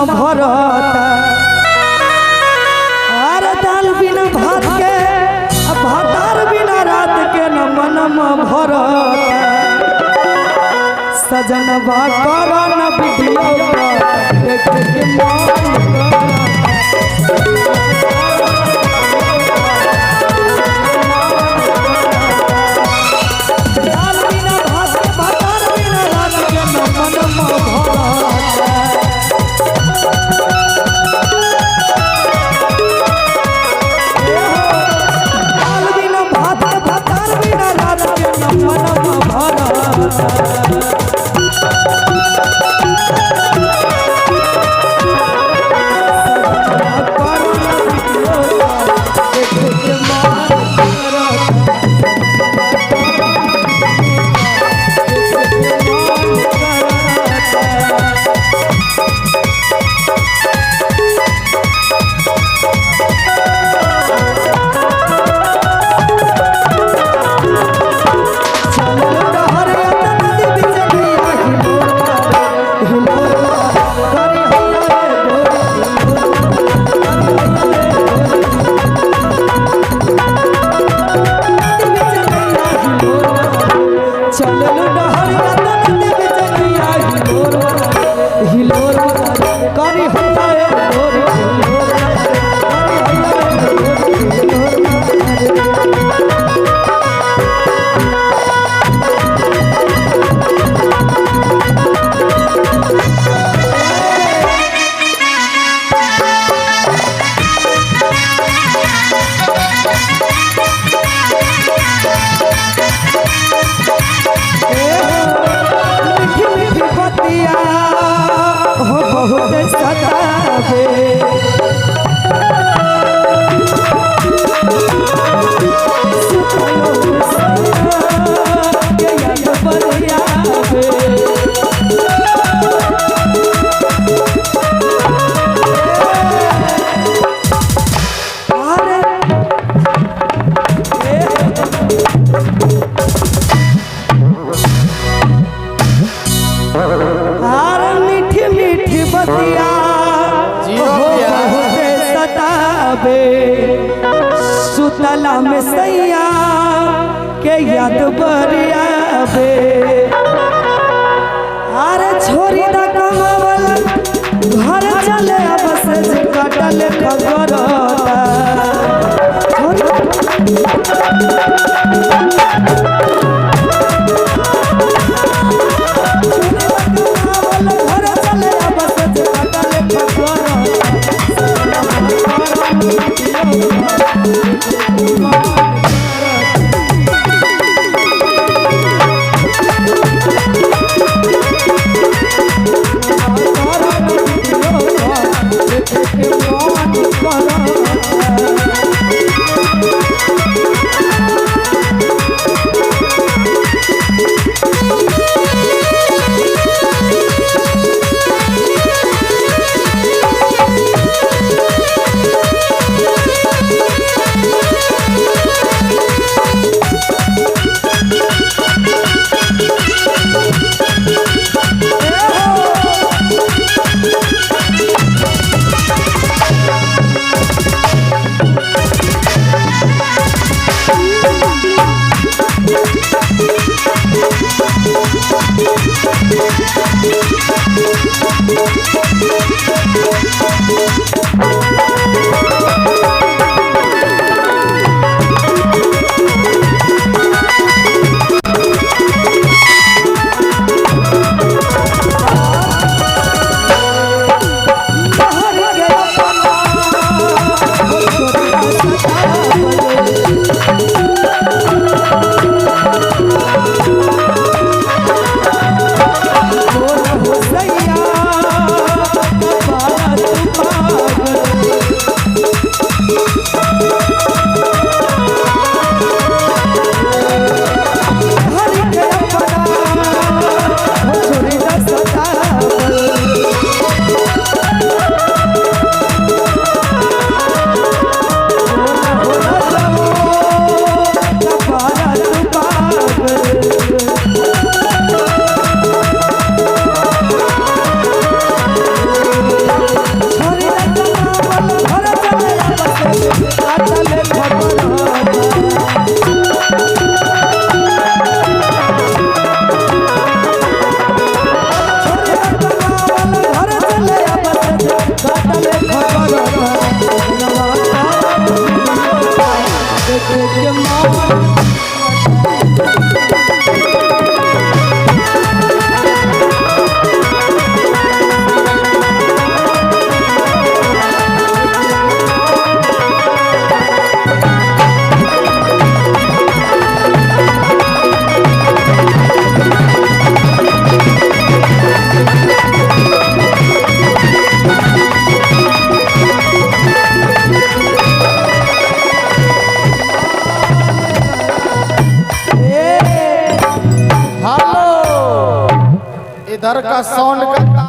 भरता अरे दाल बिना भात के भातार बिना रात के न मनमा भरता सजनवा करो न वीडियो देख के मन दाल बिना भात के भातार बिना रात के न मनमा भरता दाल बिना भात के भातार बिना रात के न मनमा भरता सुतला में सैया के याद बरिया बे अरे छोरी दा कमावल घर चले अब से कटल खगरता छोरी घर चले अब से कटल खगरता साउंड का